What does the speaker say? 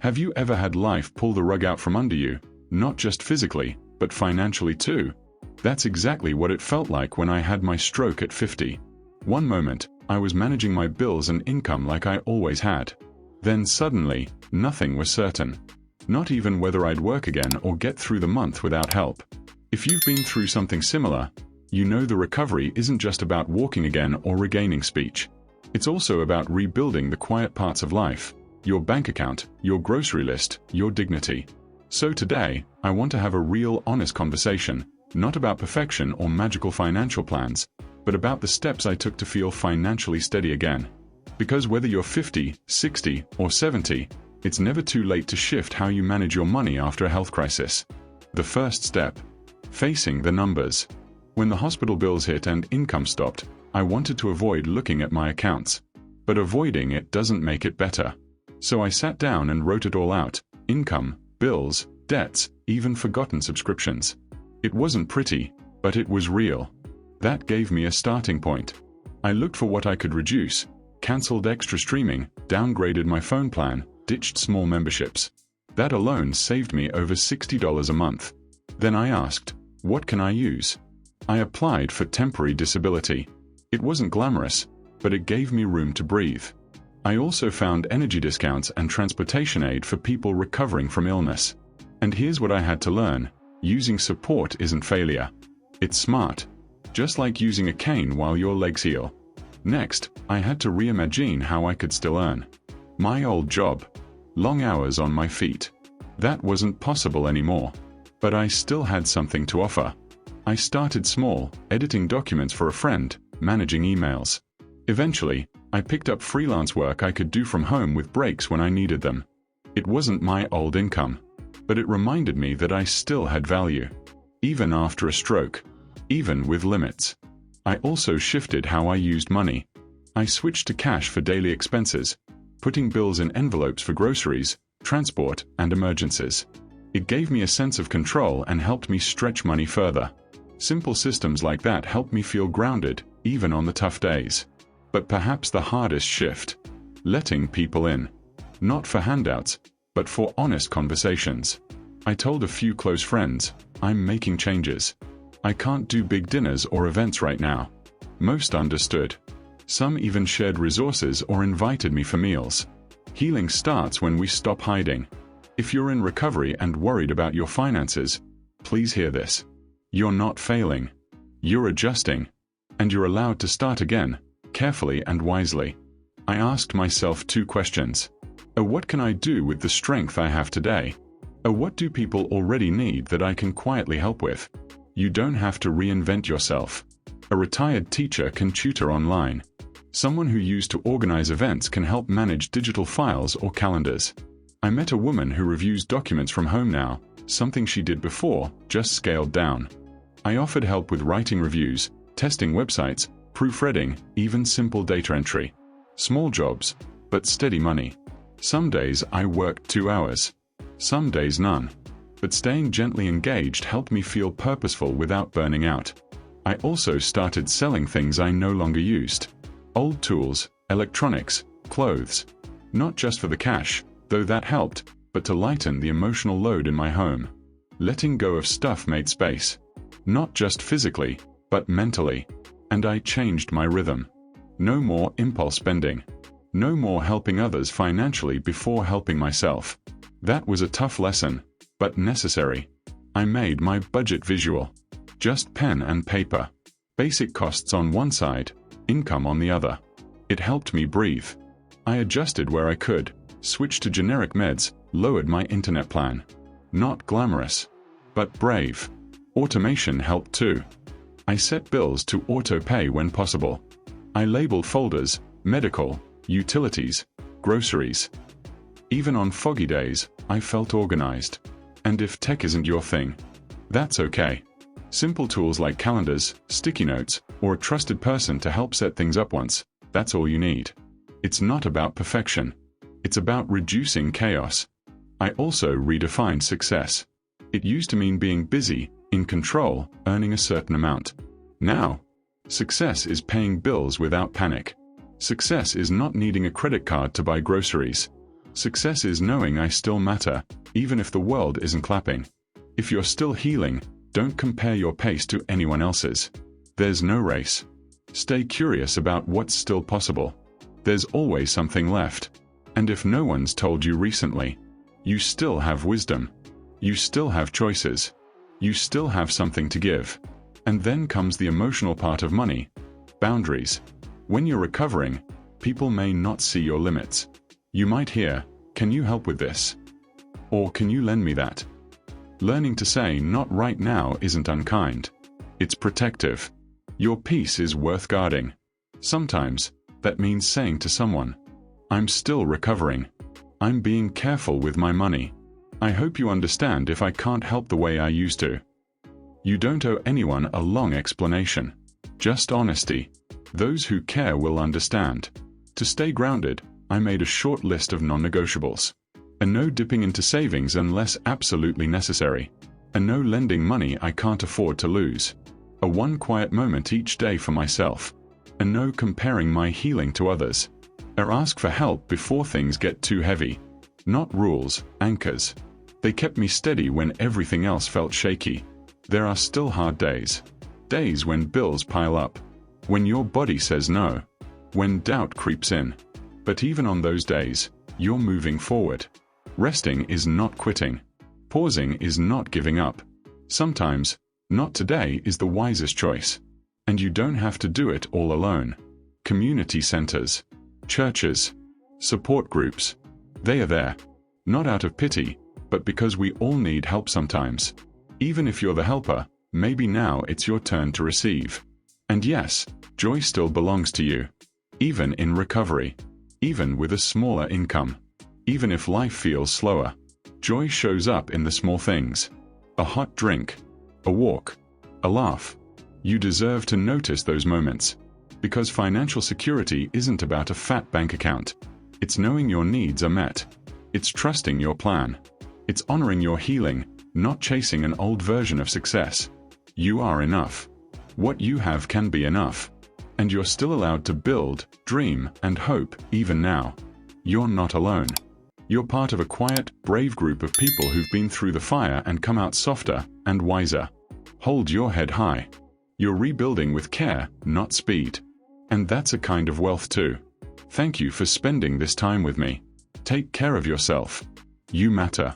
Have you ever had life pull the rug out from under you, not just physically, but financially too? That's exactly what it felt like when I had my stroke at 50. One moment, I was managing my bills and income like I always had. Then suddenly, nothing was certain. Not even whether I'd work again or get through the month without help. If you've been through something similar, you know the recovery isn't just about walking again or regaining speech. It's also about rebuilding the quiet parts of life, your bank account, your grocery list, your dignity. So today, I want to have a real, honest conversation, not about perfection or magical financial plans, but about the steps I took to feel financially steady again. Because whether you're 50, 60, or 70, it's never too late to shift how you manage your money after a health crisis. The first step: facing the numbers. When the hospital bills hit and income stopped, I wanted to avoid looking at my accounts. But avoiding it doesn't make it better. So I sat down and wrote it all out: income, bills, debts, even forgotten subscriptions. It wasn't pretty, but it was real. That gave me a starting point. I looked for what I could reduce, cancelled extra streaming, downgraded my phone plan, ditched small memberships. That alone saved me over $60 a month. Then I asked, what can I use? I applied for temporary disability. It wasn't glamorous, but it gave me room to breathe. I also found energy discounts and transportation aid for people recovering from illness. And here's what I had to learn: using support isn't failure. It's smart. Just like using a cane while your legs heal. Next, I had to reimagine how I could still earn. My old job. Long hours on my feet. That wasn't possible anymore. But I still had something to offer. I started small, editing documents for a friend, managing emails. Eventually, I picked up freelance work I could do from home with breaks when I needed them. It wasn't my old income, but it reminded me that I still had value. Even after a stroke. Even with limits. I also shifted how I used money. I switched to cash for daily expenses, putting bills in envelopes for groceries, transport, and emergencies. It gave me a sense of control and helped me stretch money further. Simple systems like that helped me feel grounded, even on the tough days. But perhaps the hardest shift: letting people in. Not for handouts, but for honest conversations. I told a few close friends, I'm making changes. I can't do big dinners or events right now. Most understood. Some even shared resources or invited me for meals. Healing starts when we stop hiding. If you're in recovery and worried about your finances, please hear this. You're not failing. You're adjusting. And you're allowed to start again, carefully and wisely. I asked myself 2 questions. What can I do with the strength I have today? What do people already need that I can quietly help with? You don't have to reinvent yourself. A retired teacher can tutor online. Someone who used to organize events can help manage digital files or calendars. I met a woman who reviews documents from home now, something she did before, just scaled down. I offered help with writing reviews, testing websites, proofreading, even simple data entry. Small jobs, but steady money. Some days I worked 2 hours. Some days none. But staying gently engaged helped me feel purposeful without burning out. I also started selling things I no longer used. Old tools, electronics, clothes. Not just for the cash, though that helped, but to lighten the emotional load in my home. Letting go of stuff made space. Not just physically, but mentally. And I changed my rhythm. No more impulse spending. No more helping others financially before helping myself. That was a tough lesson, but necessary. I made my budget visual. Just pen and paper. Basic costs on one side, income on the other. It helped me breathe. I adjusted where I could, switched to generic meds, lowered my internet plan. Not glamorous, but brave. Automation helped too. I set bills to auto-pay when possible. I labeled folders: medical, utilities, groceries. Even on foggy days, I felt organized. And if tech isn't your thing, that's okay. Simple tools like calendars, sticky notes, or a trusted person to help set things up once, that's all you need. It's not about perfection. It's about reducing chaos. I also redefined success. It used to mean being busy, in control, earning a certain amount. Now, success is paying bills without panic. Success is not needing a credit card to buy groceries. Success is knowing I still matter, even if the world isn't clapping. If you're still healing, don't compare your pace to anyone else's. There's no race. Stay curious about what's still possible. There's always something left. And if no one's told you recently, you still have wisdom. You still have choices. You still have something to give. And then comes the emotional part of money. Boundaries. When you're recovering, people may not see your limits. You might hear, "Can you help with this?" Or "Can you lend me that?" Learning to say "not right now" isn't unkind. It's protective. Your peace is worth guarding. Sometimes, that means saying to someone, "I'm still recovering. I'm being careful with my money. I hope you understand if I can't help the way I used to." You don't owe anyone a long explanation. Just honesty. Those who care will understand. To stay grounded, I made a short list of non-negotiables. A no dipping into savings unless absolutely necessary. A no lending money I can't afford to lose. A one quiet moment each day for myself. A no comparing my healing to others. A ask for help before things get too heavy. Not rules, anchors. They kept me steady when everything else felt shaky. There are still hard days. Days when bills pile up. When your body says no. When doubt creeps in. But even on those days, you're moving forward. Resting is not quitting. Pausing is not giving up. Sometimes, not today is the wisest choice. And you don't have to do it all alone. Community centers, churches, support groups. They are there. Not out of pity, but because we all need help sometimes. Even if you're the helper, maybe now it's your turn to receive. And yes, joy still belongs to you. Even in recovery. Even with a smaller income. Even if life feels slower. Joy shows up in the small things. A hot drink. A walk. A laugh. You deserve to notice those moments. Because financial security isn't about a fat bank account. It's knowing your needs are met. It's trusting your plan. It's honoring your healing, not chasing an old version of success. You are enough. What you have can be enough. And you're still allowed to build, dream, and hope, even now. You're not alone. You're part of a quiet, brave group of people who've been through the fire and come out softer and wiser. Hold your head high. You're rebuilding with care, not speed. And that's a kind of wealth too. Thank you for spending this time with me. Take care of yourself. You matter.